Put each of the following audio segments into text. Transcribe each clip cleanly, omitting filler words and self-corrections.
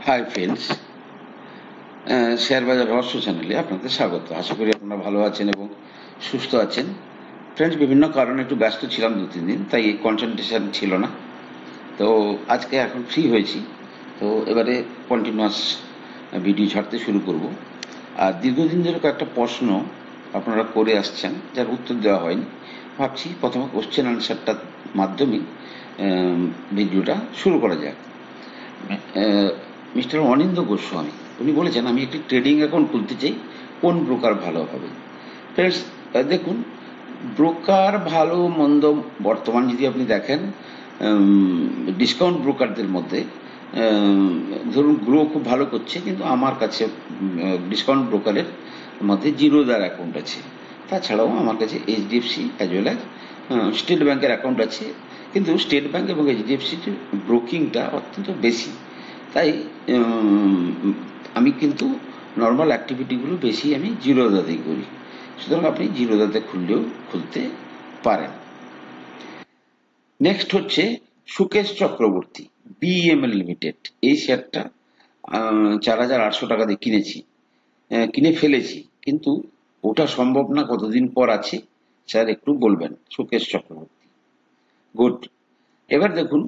Hi friends, share বাজার রহস্য চ্যানেলে আপনাদের স্বাগত। আশা করি আপনারা ভালো আছেন এবং সুস্থ আছেন। ফ্রেন্ডস, বিভিন্ন কারণে একটু ব্যস্ত ছিলাম 2-3 দিন, তাই কনসেন্ট্রেশন ছিল না। তো আজকে এখন ফ্রি হয়েছি, তো এবারে কন্টিনিউয়াস ভিডিও ছাড়তে শুরু করব। আর দীর্ঘদিন ধরে কয়েকটা প্রশ্ন আপনারা করে আসছেন, যার উত্তর দেওয়া হয়নি। ভাবছি প্রথমে কোশ্চেন আনসারটার মাধ্যমে ভিডিওটা শুরু করা যাক। মিস্টার অনিন্দ্য গোস্বামী উনি বলেছেন, আমি একটি ট্রেডিং অ্যাকাউন্ট খুলতে চাই, কোন ব্রোকার ভালো হবে? ফ্রেন্ডস, দেখুন, ব্রোকার ভালো মন্দ বর্তমান যদি আপনি দেখেন, ডিসকাউন্ট ব্রোকারদের মধ্যে ধরুন গ্রো খুব ভালো করছে, কিন্তু আমার কাছে ডিসকাউন্ট ব্রোকারের মধ্যে জিরোদার অ্যাকাউন্ট আছে। তাছাড়াও আমার কাছে HDFC as well as state ব্যাংকের অ্যাকাউন্ট আছে, কিন্তু স্টেট ব্যাংক এবং এইচডিএফসির ব্রোকিংটা অত্যন্ত বেশি। তাই আমি কিন্তু নর্মাল অ্যাক্টিভিটিগুলো বেশি আমি জিরোদাতেই করি। সুতরাং আপনি জিরোদাতে খুলতে পারেন। নেক্সট হচ্ছে সুকেশ চক্রবর্তী, বিএমএল লিমিটেড। এই শেয়ারটা 4,800 টাকা দিয়ে কিনে ফেলেছি, কিন্তু ওটা সম্ভব না। কতদিন পর আছে স্যার একটু বলবেন? সুকেশ চক্রবর্তী, গুড। এবার দেখুন,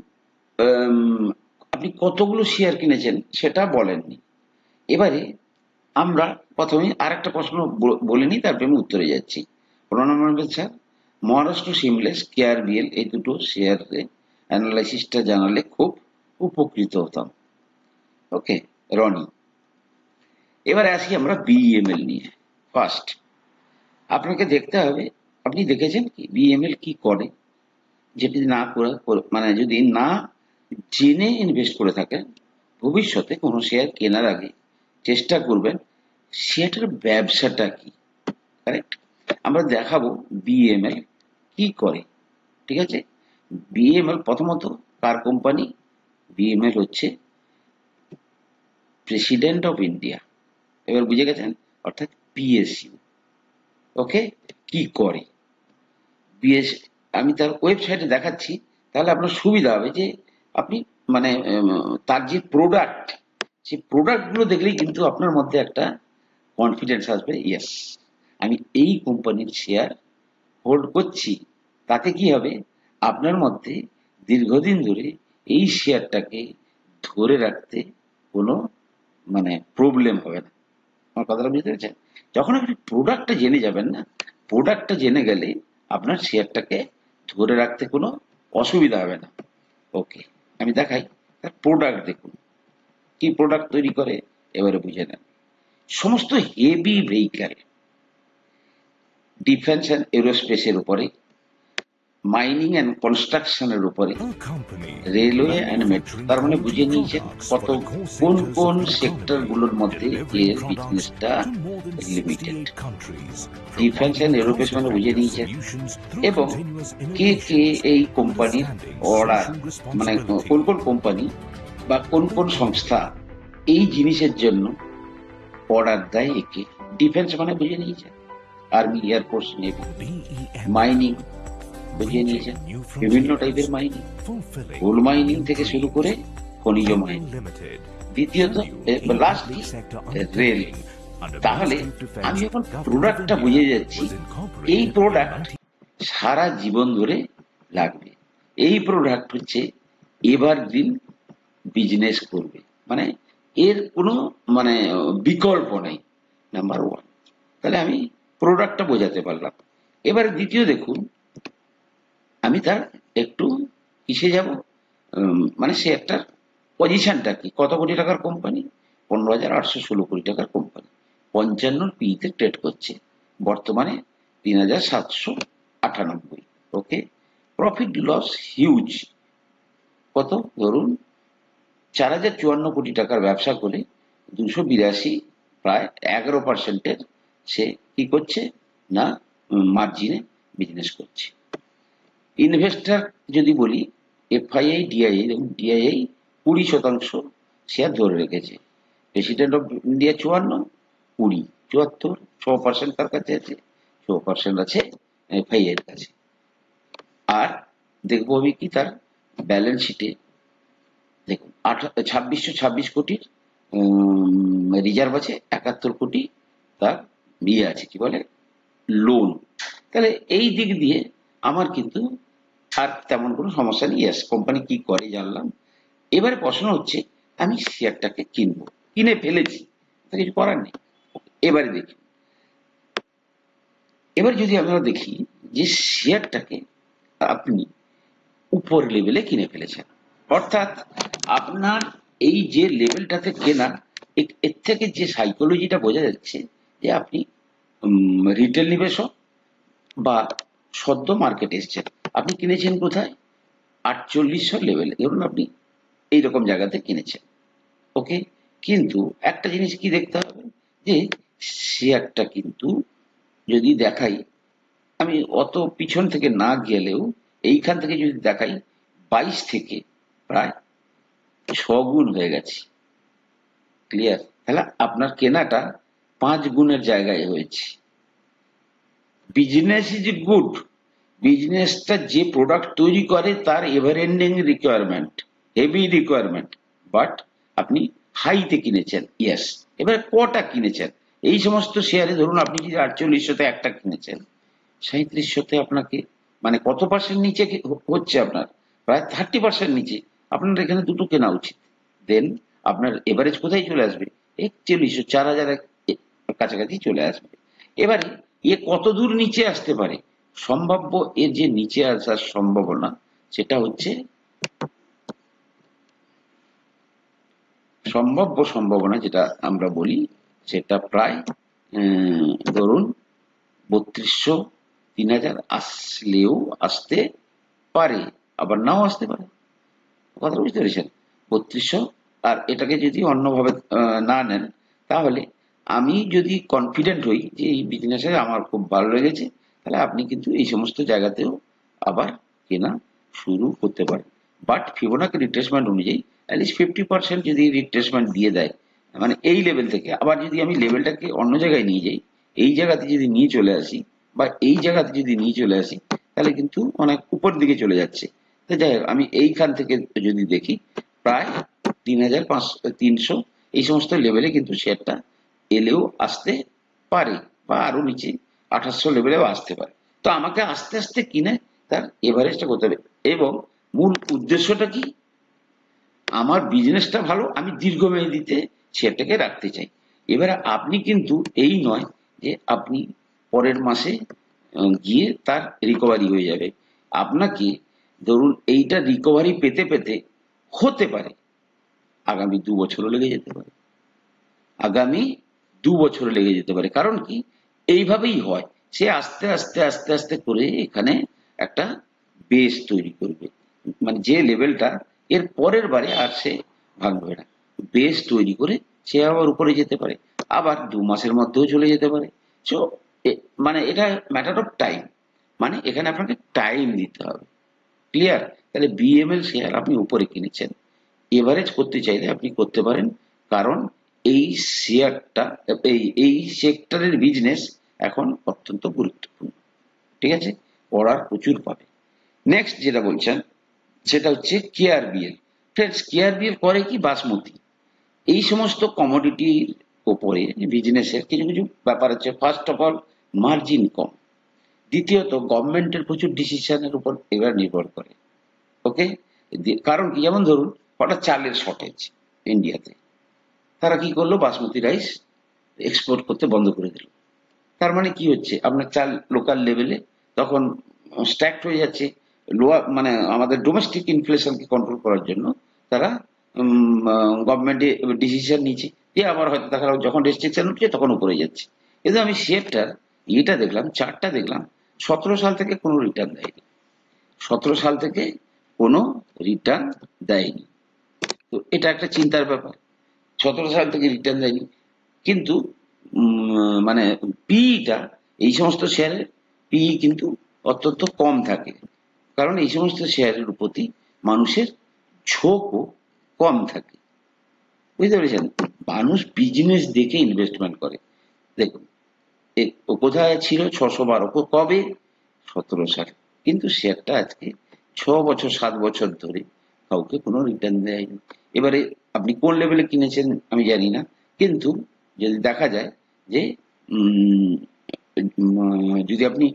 আপনি কতগুলো শেয়ার কিনেছেন সেটা বলেননি। এবারে আমরা প্রথমে আর একটা প্রশ্ন বলে নিই, তারপরে আমি উত্তরে যাচ্ছি। 15 নম্বর, স্যার মহারাষ্ট্র সিমলেস, কেআরবিএল এই দুটো শেয়ারের অ্যানালাইসিসটা জানালে খুব উপকৃত হতাম। ওকে রনি। এবার আসি আমরা বিএমএল নিয়ে। ফার্স্ট আপনাকে দেখতে হবে, আপনি দেখেছেন কি বিএমএল কি করে? যেটি না করে, মানে যদি না জেনে ইনভেস্ট করে থাকেন, ভবিষ্যতে কোনো শেয়ার কেনার আগে চেষ্টা করবেন শেয়ারটার ব্যবসাটা কি। কারেক্ট? আমরা দেখাবো বিএমএল কি করে। ঠিক আছে? বিএমএল প্রথমত কার কোম্পানি? বিএমএল হচ্ছে প্রেসিডেন্ট অফ ইন্ডিয়া। এবার বুঝে গেছেন? অর্থাৎ পিএসইউ। ওকে, কি করে বিএস, আমি তার ওয়েবসাইটে দেখাচ্ছি, তাহলে আপনার সুবিধা হবে যে আপনি মানে তার যে প্রোডাক্ট, সেই প্রোডাক্টগুলো দেখলেই কিন্তু আপনার মধ্যে একটা কনফিডেন্স আসবে, ইয়েস আমি এই কোম্পানির শেয়ার হোল্ড করছি। তাতে কি হবে, আপনার মধ্যে দীর্ঘদিন ধরে এই শেয়ারটাকে ধরে রাখতে কোনো মানে প্রবলেম হবে না। আমার কথাটা বুঝতে পেরেছেন? যখন আপনি প্রোডাক্টটা জেনে যাবেন না, প্রোডাক্টটা জেনে গেলে আপনার শেয়ারটাকে ধরে রাখতে কোনো অসুবিধা হবে না। ওকে, আমি দেখাই তার প্রোডাক্ট। দেখুন কি প্রোডাক্ট তৈরি করে, এবারে বুঝে নেন। সমস্ত হেভি ভেহিক্যাল, ডিফেন্স অ্যান্ড এরোস্পেসের উপরে, মাইনিং অ্যান্ড কনস্ট্রাকশনের উপরে, রেলওয়ে অ্যান্ড মেট্রো। তার মানে বুঝে নিয়েছেন কোন কোন সেক্টর গুলোর মধ্যে এর বিজনেসটা লিমিটেড। ডিফেন্স অ্যান্ড এরোস্পেস মানে বুঝে নিয়েছেন, এবং কে কে এই কোম্পানির অর্ডার, মানে কোন কোন কোম্পানি বা কোন কোন সংস্থা এই জিনিসের জন্য অর্ডার দেয় একে। ডিফেন্স মানে বুঝে নিয়েছেন, আর্মি, এয়ারফোর্স, নেভি। মাইনিং বুঝিয়ে নিয়েছেন, বিভিন্ন টাইপের মাইনিং, কোল মাইনিং থেকে শুরু করে খনিজ মাইনিং। দ্বিতীয়ত লাস্ট রেল। তাহলে আমি যখন প্রোডাক্টটা বুঝে যাচ্ছি, এই প্রোডাক্ট সারা জীবন ধরে লাগবে, এই প্রোডাক্ট হচ্ছে এভারগ্রিন বিজনেস করবে, মানে এর কোনো মানে বিকল্প নেই। নাম্বার ওয়ান, তাহলে আমি প্রোডাক্টটা বোঝাতে পারলাম। এবার দ্বিতীয় দেখুন, আমি তার একটু কিসে যাব, মানে শেয়ারটার পজিশনটা কি, কত কোটি টাকার কোম্পানি? 15,816 কোটি টাকার কোম্পানি, 55 পিতে ট্রেড করছে, বর্তমানে 3,798। ওকে, প্রফিট লস হিউজ। কত? ধরুন 4,054 কোটি টাকার ব্যবসা করে 282, প্রায় 11%-এর সে কি করছে না মার্জিনে বিজনেস করছে। ইনভেস্টার যদি বলি, এফআইআই, ডিআইআই, দেখুন ডিআইআই 20% শেয়ার ধরে রেখেছে। প্রেসিডেন্ট অফ ইন্ডিয়া 54, 20, 74, 6% তার কাছে আছে, 6% আছে এফআইআই এর কাছে। আর দেখবো আমি কি তার ব্যালেন্স শিটে, দেখুন 2626 কোটির রিজার্ভ আছে, 71 কোটি তার ইয়ে আছে, কি বলে, লোন। তাহলে এই দিক দিয়ে আমার কিন্তু আর তেমন কোনো সমস্যা নেই। ইয়েস, কোম্পানি কি করে জানলাম। এবারে প্রশ্ন হচ্ছে, আমি শেয়ারটাকে কিনবো, কিনে ফেলেছি, তো কিছু করার নেই। এবারে দেখি, এবার যদি আমরা দেখি যে শেয়ারটাকে আপনি উপর লেভেলে কিনে ফেলেছেন, অর্থাৎ আপনার এই যে লেভেলটাতে কেনা, এর থেকে যে সাইকোলজিটা বোঝা যাচ্ছে যে আপনি রিটেল নিবেশক বা সদ্য মার্কেটে এসছেন। আপনি কিনেছেন কোথায়? 4800 লেভেলে, ধরুন আপনি এইরকম জায়গাতে কিনেছেন। ওকে, কিন্তু একটা জিনিস কি দেখতে হবে, যে শেয়ারটা কিন্তু যদি দেখাই, আমি অত পিছন থেকে না গেলেও এইখান থেকে যদি দেখাই, 22 থেকে প্রায় 6 গুণ হয়ে গেছে। ক্লিয়ার? তাহলে আপনার কেনাটা 5 গুণের জায়গায় হয়েছে। Business is good. বিজনেসটা যে প্রোডাক্ট তৈরি করে তার ever ending requirement, heavy requirement, but আপনি হাইতে কিনেছেন। ইয়েস, এবার কটা কিনেছেন? এই সমস্ত শেয়ারে ধরুন আপনি যদি 4800তে একটা কিনেছেন, 3700তে আপনাকে মানে কত পার্সেন্ট নিচে হচ্ছে আপনার? প্রায় 30% নিচে। আপনার এখানে দুটো কেনা উচিত। দেন আপনার এভারেজ কোথায় চলে আসবে? 4100, 4000 কাছাকাছি চলে আসবে। এবারে এ কত দূর নিচে আসতে পারে? সম্ভাব্য এর যে নিচে আসার সম্ভাবনা, সেটা হচ্ছে সম্ভাবনা যেটা আমরা বলি, সেটা প্রায় ধরুন 3200, 3000 আসলেও আসতে পারে, আবার নাও আসতে পারে। কথা বুঝতে পেরেছেন? 3200, আর এটাকে যদি অন্যভাবে না নেন, তাহলে আমি যদি কনফিডেন্ট হই যে এই বিজনেসে আমার খুব ভালো লেগেছে, তাহলে আপনি কিন্তু এই সমস্ত জায়গাতেও আবার কেনা শুরু করতে পারেন। বাট ফিবোনাকি রিট্রেসমেন্ট অনুযায়ী অ্যাটলিস্ট 50% যদি রিট্রেসমেন্ট দিয়ে দেয়, মানে এই লেভেল থেকে আবার যদি আমি লেভেলটাকে অন্য জায়গায় নিয়ে যাই, এই জায়গাতে যদি নিয়ে চলে আসি বা এই জায়গাতে যদি নিয়ে চলে আসি, তাহলে কিন্তু অনেক উপর দিকে চলে যাচ্ছে। তো যাই হোক, আমি এইখান থেকে যদি দেখি, প্রায় 3500-300 এই সমস্ত লেভেলে কিন্তু শেয়ারটা এলেও আসতে পারে, বা আরো নিচে 2800 লেভেলেও আসতে পারে। তো আমাকে আস্তে আস্তে কিনে তার এভারেজটা করতে হবে। এবং মূল উদ্দেশ্যটা কি? আমার বিজনেসটা ভালো, আমি দীর্ঘমেয়াদীতে শেয়ারটাকে রাখতে চাই। এবারে আপনি কিন্তু এই নয় যে আপনি পরের মাসে গিয়ে তার রিকভারি হয়ে যাবে। আপনাকে ধরুন এইটা রিকভারি পেতে পেতে হতে পারে আগামী 2 বছরও লেগে যেতে পারে, আগামী 2 বছর লেগে যেতে পারে। কারণ কি? এইভাবেই হয়। সে আস্তে আস্তে আস্তে আস্তে করে এখানে একটা বেস তৈরি করবে, মানে যে লেভেলটা এর পরের বারে আর সে ভাঙবে না। বেস তৈরি করে সে আবার উপরে যেতে পারে, আবার 2 মাসের মধ্যেও চলে যেতে পারে। সো মানে এটা ম্যাটার অফ টাইম, মানে এখানে আপনাকে টাইম দিতে হবে। ক্লিয়ার? তাহলে বিএমএল শেয়ার আপনি উপরে কিনেছেন, এভারেজ করতে চাইলে আপনি করতে পারেন। কারণ এই শেয়ারটা, এই সেক্টরের বিজনেস এখন অত্যন্ত গুরুত্বপূর্ণ। ঠিক আছে? পড়ার প্রচুর পাবে। নেক্সট যেটা বলছেন, সেটা হচ্ছে কেআরবিএল। ফ্রেন্ডস, কেআরবিএল করে কি? বাসমতি, এই সমস্ত কমোডিটির ওপরে বিজনেসের কিছু কিছু ব্যাপার আছে। ফার্স্ট অফ অল, মার্জিন কম। দ্বিতীয়ত, গভর্নমেন্টের প্রচুর ডিসিশনের উপর এবার নির্ভর করে। ওকে, কারণ কি? যেমন ধরুন হঠাৎ চালের শর্টেজ ইন্ডিয়াতে, তারা কি করলো? বাসমতি রাইস এক্সপোর্ট করতে বন্ধ করে দিল। তার মানে কি হচ্ছে? আপনার চাল লোকাল লেভেলে তখন স্ট্যাক্ট হয়ে যাচ্ছে। লোয়ার মানে আমাদের ডোমেস্টিক ইনফ্লেশনকে কন্ট্রোল করার জন্য তারা গভর্নমেন্টে ডিসিশন নিচ্ছে, দিয়ে আবার হয়তো দেখা গেল যখন রেস্ট্রিকশন উঠছে তখন উপরে যাচ্ছে। কিন্তু আমি শেয়ারটার এটা দেখলাম, চার্টটা দেখলাম, 17 সাল থেকে কোনো রিটার্ন দেয়নি। 17 সাল থেকে কোনো রিটার্ন দেয়নি। তো এটা একটা চিন্তার ব্যাপার। 17 সাল থেকে রিটার্ন দেয়নি, কিন্তু মানে পিইটা এই সমস্ত শেয়ারের পিই কিন্তু অত্যন্ত কম থাকে। কারণ এই সমস্ত শেয়ারের প্রতি মানুষের ঝোঁকও কম থাকে। বুঝতে পেরেছেন? মানুষ বিজনেস দেখে ইনভেস্টমেন্ট করে। দেখুন, ও কোথায় ছিল? 612 কবে? 17 সালে। কিন্তু শেয়ারটা আজকে 6 বছর 7 বছর ধরে কাউকে কোনো রিটার্ন দেয়নি। এবারে আপনি কোন লেভেলে কিনেছেন আমি জানি না, কিন্তু যদি দেখা যায় যে যদি আপনি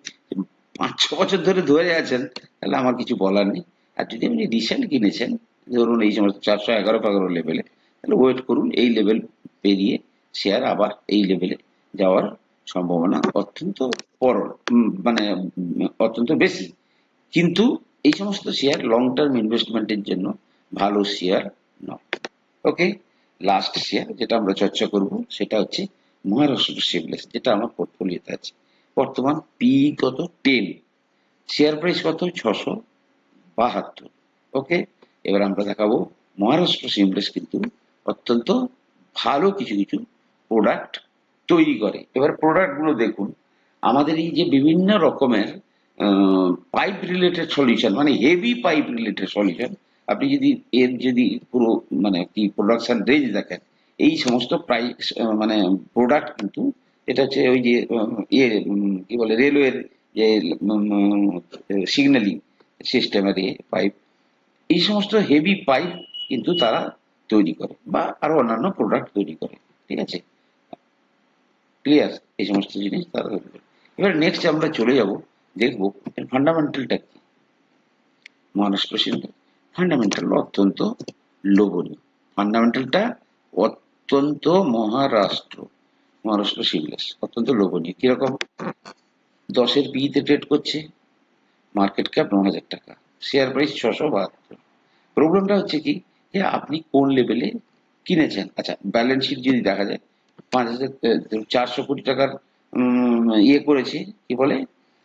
5-6 বছর ধরে ধরে আছেন তাহলে আমার কিছু বলার নেই। আর যদি আপনি রিসেন্ট কিনেছেন ধরুন এই সমস্ত 411-15 লেভেলে, তাহলে ওয়েট করুন, এই লেভেল পেরিয়ে শেয়ার আবার এই লেভেলে যাওয়ার সম্ভাবনা অত্যন্ত মানে অত্যন্ত বেশি। কিন্তু এই সমস্ত শেয়ার লং টার্ম ইনভেস্টমেন্টের জন্য ভালো শেয়ার নয়। ওকে, লাস্ট শেয়ার যেটা আমরা চর্চা করব সেটা হচ্ছে মহারাষ্ট্র শিবলেস, যেটা আমার পোর্টফোলিওতে আছে। বর্তমান পি কত 10, শেয়ার প্রাইস কত 672। ওকে, এবার আমরা দেখাবো মহারাষ্ট্র শিবলেস কিন্তু অত্যন্ত ভালো কিছু কিছু প্রোডাক্ট তৈরি করে। এবার প্রোডাক্ট গুলো দেখুন, আমাদের এই যে বিভিন্ন রকমের পাইপ রিলেটেড সলিউশন, মানে হেভি পাইপ রিলেটেড সলিউশন, আপনি যদি এর যদি পুরো মানে কি প্রোডাকশন রেঞ্জ দেখেন, এই সমস্ত প্রাইস মানে প্রোডাক্ট কিন্তু এটা হচ্ছে ওই যে ইয়ে কি বলে রেলওয়ের যে সিগন্যালিং সিস্টেমের পাইপ, এই সমস্ত হেভি পাইপ কিন্তু তারা তৈরি করে বা আরো অন্যান্য প্রোডাক্ট তৈরি করে। ঠিক আছে, ক্লিয়ার? এই সমস্ত জিনিস তারা তৈরি করে। এবার নেক্সট আমরা চলে যাব, দেখবো ফান্ডামেন্টালটা কি। মহারাষ্ট্র শিল্পের ফান্ডামেন্টাল অত্যন্ত লোভনীয়, ফান্ডামেন্টালটা অত্যন্ত মহারাষ্ট্র শিবলেস অত্যন্ত লোভনীয়। কিরকম? 10-এর পিতে ট্রেড করছে, মার্কেট ক্যাপ 9,000 টাকা, শেয়ার প্রাইস 672। প্রবলেমটা হচ্ছে কি যে আপনি কোন লেভেলে কিনেছেন। আচ্ছা, ব্যালেন্স শিট যদি দেখা যায় 5,400 কোটি টাকার ইয়ে করেছে, কি বলে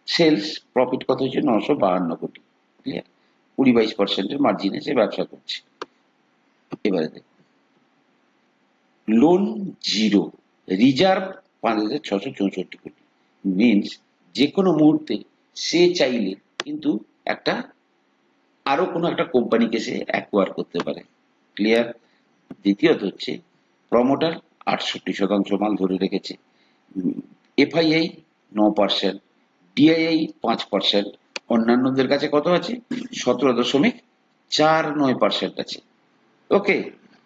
সেলস, প্রফিট কত হচ্ছে 952 কোটি। ক্লিয়ার? 20-22% মার্জিনে সে ব্যবসা করছে। এবারে দেখুন, লোন জিরো, রিজার্ভ 5,664 কোটি, মিনস যে কোনো মুহূর্তে সে চাইলে কিন্তু একটা আরো কোনো একটা কোম্পানিকে সে অ্যাকোয়ার করতে পারে। ক্লিয়ার? দ্বিতীয়ত হচ্ছে প্রমোটার 68% মাল ধরে রেখেছে, এফআইআই 9%, ডিআইআই 5%, অন্যান্যদের কাছে কত আছে? 17.49% আছে। ওকে,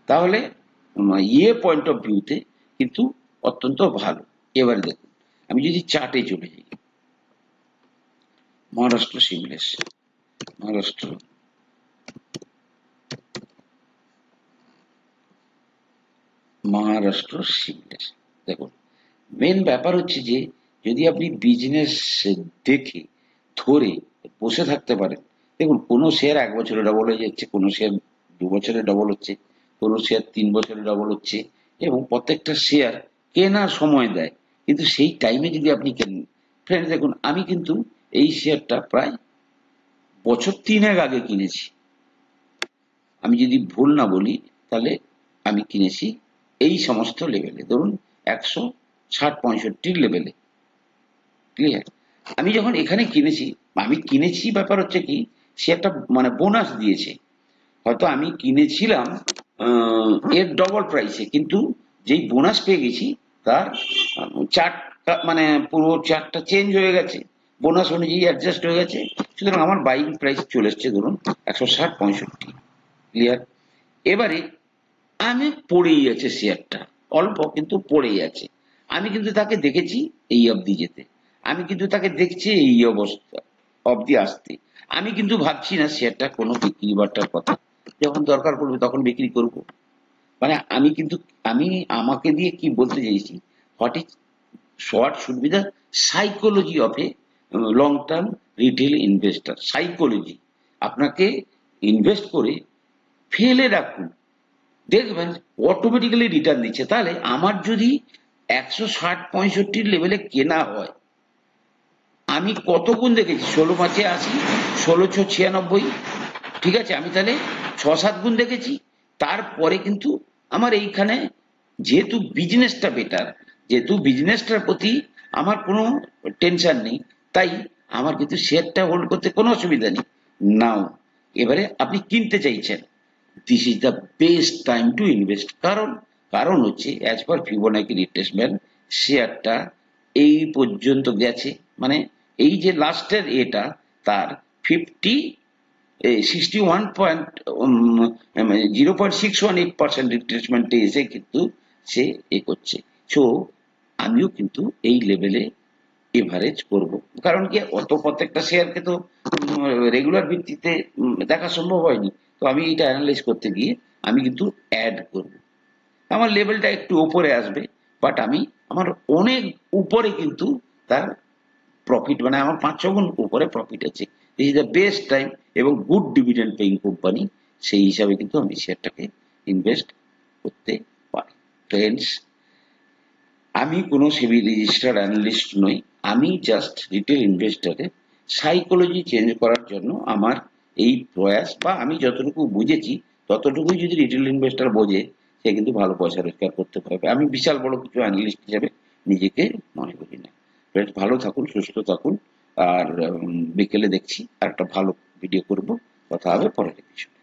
তাহলে ইয়ে পয়েন্ট অফ ভিউতে কিন্তু অত্যন্ত ভালো। এবারে দেখুন, আমি যদি চার্টে চলে যাই, মহারাষ্ট্র শিবলেস, মহারাষ্ট্র শিবলেস, দেখুন মেন ব্যাপার হচ্ছে যে যদি আপনি বিজনেস দেখে ধরে বসে থাকতে পারেন, দেখুন কোনো শেয়ার 1 বছরে ডবল হয়ে যাচ্ছে, কোনো শেয়ার 2 বছরে ডবল হচ্ছে, কোনো শেয়ার 3 বছরে ডবল হচ্ছে, এবং প্রত্যেকটা শেয়ার কেনার সময় দেয়, কিন্তু সেই টাইমে যদি আপনি কেনেন। ফ্রেন্ডস দেখুন, আমি কিন্তু এই শেয়ারটা প্রায় বছর 3 আগে কিনেছি, আমি যদি ভুল না বলি তাহলে আমি কিনেছি এই সমস্ত লেভেলে, ধরুন 160-65 লেভেলে। ক্লিয়ার? আমি যখন এখানে কিনেছি, আমি কিনেছি ব্যাপার হচ্ছে কি সে একটা মানে বোনাস দিয়েছে, হয়তো আমি কিনেছিলাম এর ডবল প্রাইসে, কিন্তু যেই বোনাস পেয়ে গেছি তার চার্ট মানে পুরো চার্টটা চেঞ্জ হয়ে গেছে, বোনাস অনুযায়ী অ্যাডজাস্ট হয়ে গেছে, সুতরাং আমার বাইং প্রাইস চলে এসছে ধরুন 160-65। ক্লিয়ার? এবারে আমি পড়েই আছে শেয়ারটা, অল্প কিন্তু পড়েই আছে, আমি কিন্তু তাকে দেখেছি এই অবধি যেতে, আমি কিন্তু তাকে দেখছি এই অবস্থা অবধি আসতে, আমি কিন্তু ভাবছি না শেয়ারটা কোনো বিক্রি বাটার কথা, যখন দরকার পড়বে তখন বিক্রি করব। মানে আমি কিন্তু আমাকে দিয়ে কি বলতে চাইছি, what is short should be the psychology of a long term retail investor. Psychology, আপনাকে ইনভেস্ট করে ফেলে রাখুন, দেখবেন অটোমেটিক্যালি রিটার্ন দিচ্ছে। তাহলে আমার যদি 160-65 লেভেলে কেনা হয়, আমি কত গুণ দেখেছি, 16-5-80, 16-96, ঠিক আছে, আমি তাহলে 6-7 গুণ দেখেছি। তারপরে কিন্তু আমার এইখানে যেহেতু বিজনেসটা বেটার, যেহেতু বিজনেসটার প্রতি আমার কোনো টেনশন নেই, তাই আমার কিন্তু শেয়ারটা হোল্ড করতে কোনো অসুবিধা নেই। নাও এবারে আপনি কিনতে চাইছেন, this is the best time to invest. কারণ হচ্ছে অ্যাজ পার ফিবোনাকি রিট্রেসমেন্ট শেয়ারটা এই পর্যন্ত গেছে, মানে এই যে লাস্টের এটা তার 50 0.618% রিট্রেসমেন্টে এসে কিন্তু সে করছে। সো আমিও কিন্তু এই লেভেলে এভারেজ করব, কারণ কি অত প্রত্যেকটা শেয়ারকে তো রেগুলার ভিত্তিতে দেখা সম্ভব হয়নি। তো আমি এটা অ্যানালাইজ করতে গিয়ে আমি কিন্তু অ্যাড করব, আমার লেভেলটা একটু উপরে আসবে, বাট আমি আমার অনেক উপরে কিন্তু তার প্রফিট, মানে আমার 5-6 গুণ উপরে প্রফিট আছে। This is the best time এবং গুড ডিভিডেন্ড পেইং কোম্পানি, সেই হিসাবে কিন্তু আমি শেয়ারটাকে ইনভেস্ট করতে পারি। ফ্রেন্ডস, আমি কোনো সেবি রেজিস্টার্ড অ্যানালিস্ট নই, আমি জাস্ট রিটেল ইনভেস্টরের সাইকোলজি চেঞ্জ করার জন্য আমার এই প্রয়াস, বা আমি যতটুকু বুঝেছি ততটুকুই যদি রিটেল ইনভেস্টর বোঝে সে কিন্তু ভালো পয়সা রোজগার করতে পারবে। আমি বিশাল বড় কিছু অ্যানালিস্ট হিসেবে নিজেকে মনে করি না। ভালো থাকুন, সুস্থ থাকুন, আর বিকেলে দেখছি আর একটা ভালো ভিডিও করব। কথা হবে পরের এপিসোডে।